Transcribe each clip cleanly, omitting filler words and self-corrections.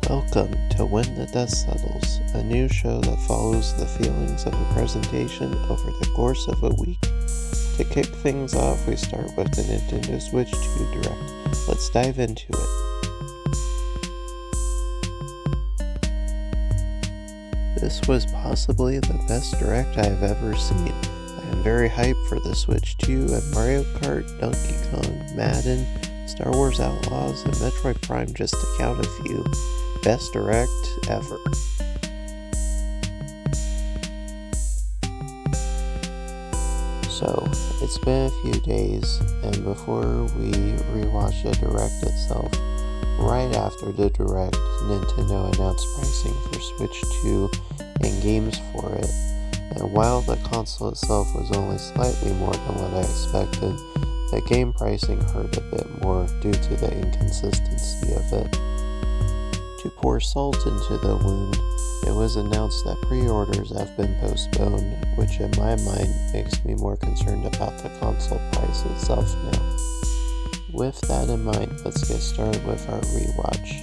Welcome to When the Dust Settles, a new show that follows the feelings of a presentation over the course of a week. To kick things off, we start with the Nintendo Switch 2 Direct. Let's dive into it. This was possibly the best Direct I have ever seen. I am very hyped for the Switch 2 and Mario Kart, Donkey Kong, Madden, Star Wars Outlaws, and Metroid Prime, just to count a few. Best Direct ever. So, it's been a few days, and before we rewatch the Direct itself, right after the Direct, Nintendo announced pricing for Switch 2 and games for it. And while the console itself was only slightly more than what I expected, the game pricing hurt a bit more due to the inconsistency of it. To pour salt into the wound, it was announced that pre-orders have been postponed, which in my mind makes me more concerned about the console price itself now. With that in mind, let's get started with our rewatch.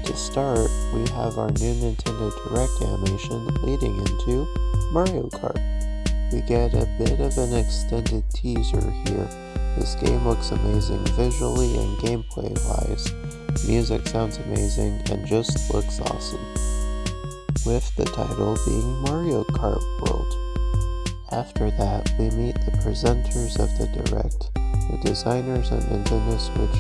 To start, we have our new Nintendo Direct animation leading into Mario Kart. We get a bit of an extended teaser here. This game looks amazing visually and gameplay-wise. Music sounds amazing and just looks awesome, with the title being Mario Kart World. After that, we meet the presenters of the Direct, the designers of Nintendo Switch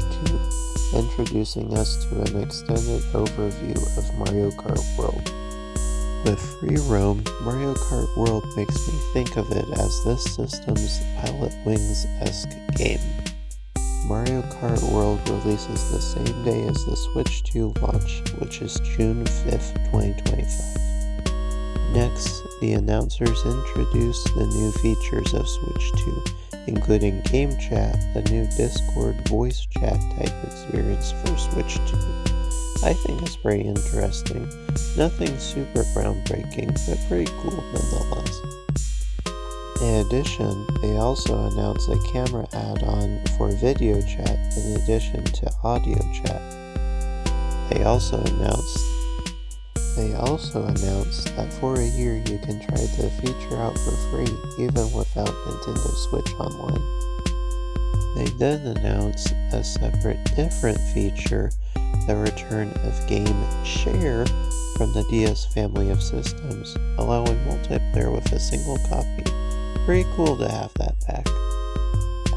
2, introducing us to an extended overview of Mario Kart World. With free roam, Mario Kart World makes me think of it as this system's Pilot Wings-esque game. Mario Kart World releases the same day as the Switch 2 launch, which is June 5th, 2025. Next, the announcers introduce the new features of Switch 2, including Game Chat, the new Discord voice chat type experience for Switch 2. I think it's pretty interesting. Nothing super groundbreaking, but pretty cool nonetheless. In addition, they also announced a camera add-on for video chat in addition to audio chat. They also announced that for a year you can try the feature out for free, even without Nintendo Switch Online. They then announced a separate different feature, the return of Game Share from the DS family of systems, allowing multiplayer with a single copy. Pretty cool to have that back.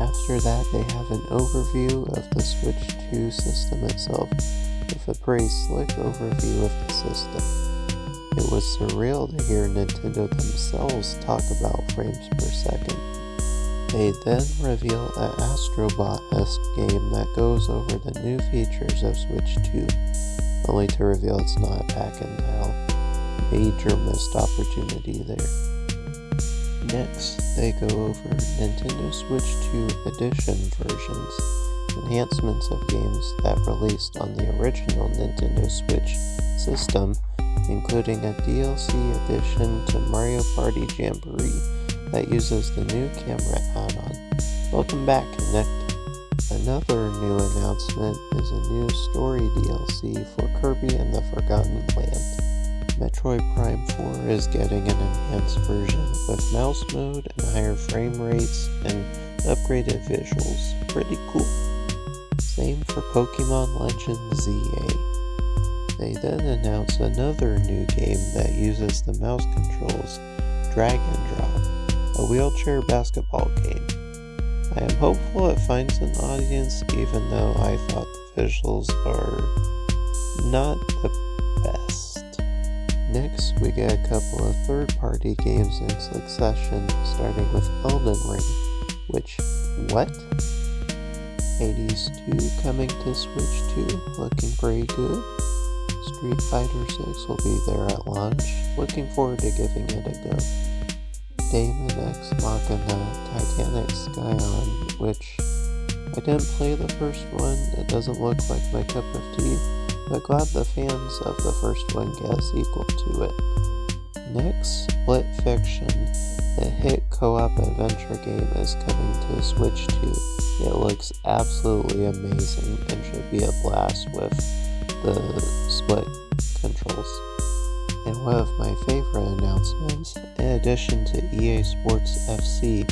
After that, they have an overview of the Switch 2 system itself, with a pretty slick overview of the system. It was surreal to hear Nintendo themselves talk about frames per second. They then reveal an Astrobot-esque game that goes over the new features of Switch 2, only to reveal it's not back in now. Major missed opportunity there. Next, they go over Nintendo Switch 2 Edition versions, enhancements of games that released on the original Nintendo Switch system, including a DLC addition to Mario Party Jamboree that uses the new camera add-on. Welcome back, Connect. Another new announcement is a new story DLC for Kirby and the Forgotten Land. Metroid Prime 4 is getting an enhanced version with mouse mode and higher frame rates and upgraded visuals. Pretty cool. Same for Pokemon Legends ZA. They then announce another new game that uses the mouse controls, Drag and Drop, a wheelchair basketball game. I am hopeful it finds an audience, even though I thought the visuals are not the best. Next, we get a couple of third-party games in succession, starting with Elden Ring, which, what? Hades 2 coming to Switch 2, looking pretty good. Street Fighter 6 will be there at launch, looking forward to giving it a go. Daemon X Machina Titanic Scion, which I didn't play the first one, it doesn't look like my cup of tea, but glad the fans of the first one get a sequel to it. Next, Split Fiction, the hit co-op adventure game, is coming to Switch 2. It looks absolutely amazing and should be a blast with the split games. In addition to EA Sports FC,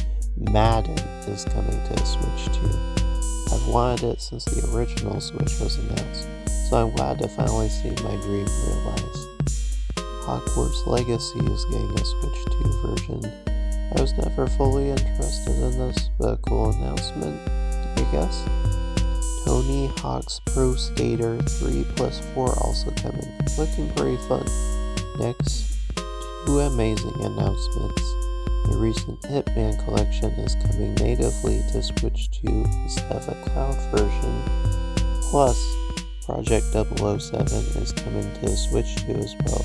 Madden is coming to Switch 2. I've wanted it since the original Switch was announced, so I'm glad to finally see my dream realized. Hogwarts Legacy is getting a Switch 2 version. I was never fully interested in this, but a cool announcement, I guess. Tony Hawk's Pro Skater 3+4 also coming, looking pretty fun. Next, two amazing announcements. The recent Hitman collection is coming natively to Switch 2 instead of a cloud version. Plus, Project 007 is coming to Switch 2 as well.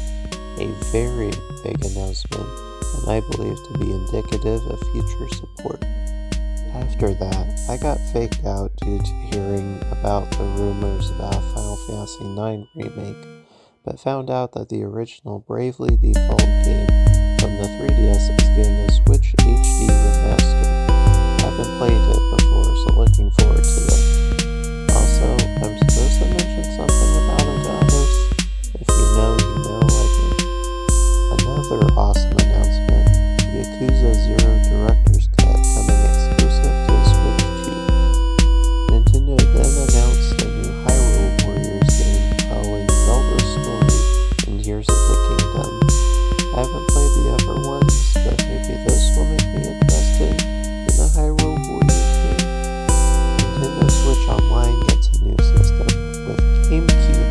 A very big announcement, and I believe to be indicative of future support. After that, I got faked out due to hearing about the rumors about Final Fantasy IX remake, but found out that the original Bravely Default game from the 3DS is getting a Switch HD remaster. Haven't played it before, so looking forward to that. Also, I'm supposed to mention something about Agathos. If you know, you know, I think. Another awesome announcement, Yakuza 0 Director's Cut coming exclusive to Switch 2. Nintendo then announced a new Hyrule Warriors game following Zelda's story in Tears of the Kingdom. I haven't played the other ones, but maybe this will make me interested in the Hyrule Warriors game. Nintendo Switch Online gets a new system, with GameCube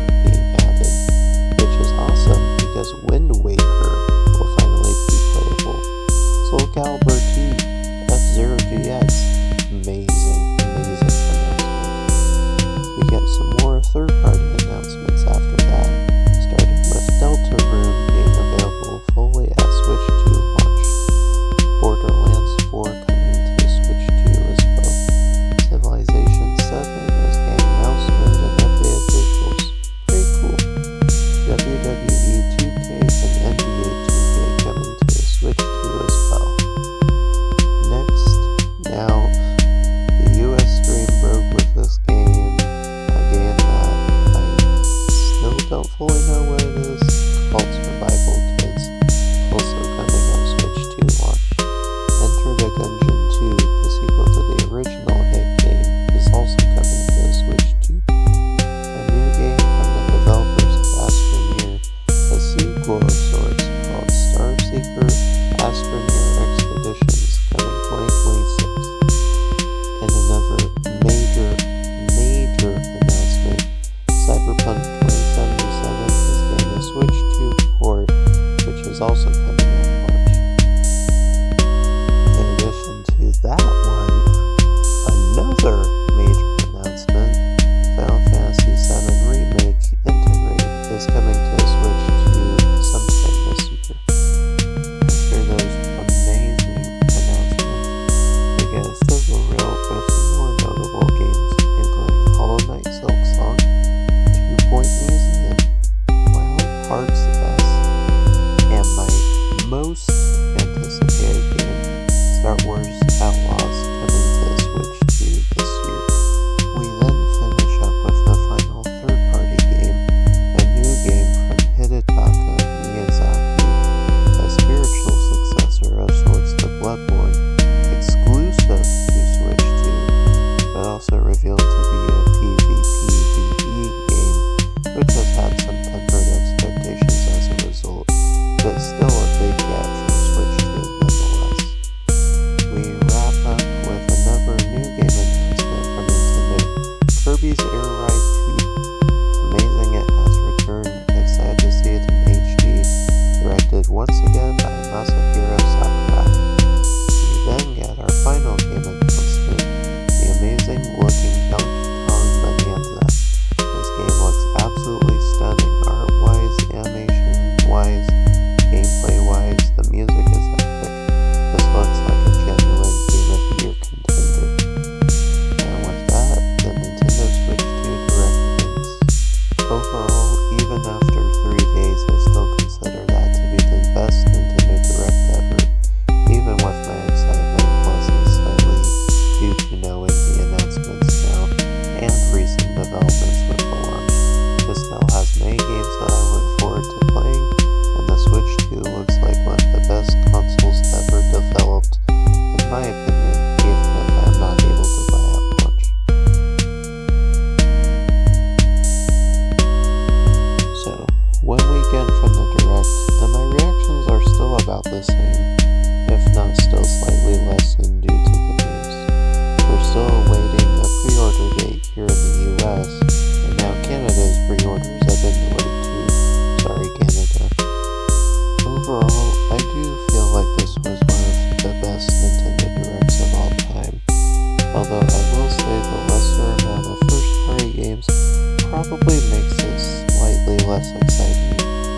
less exciting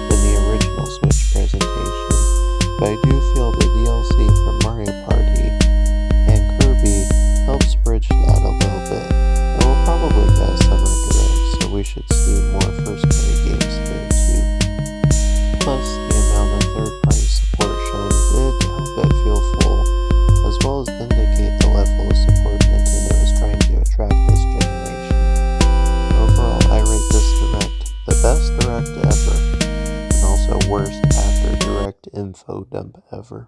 than the original Switch presentation, but I do feel the DLC for Mario Party and Kirby helps bridge that a little bit, and we'll probably get a Summer Direct, so we should see more first-party games there too. Plus, the amount of third-party support shown did help it feel full, as well as indicate the level of support Nintendo is trying to attract this generation. Overall, I rate this Direct the best Direct ever, and also worst after Direct info dump ever.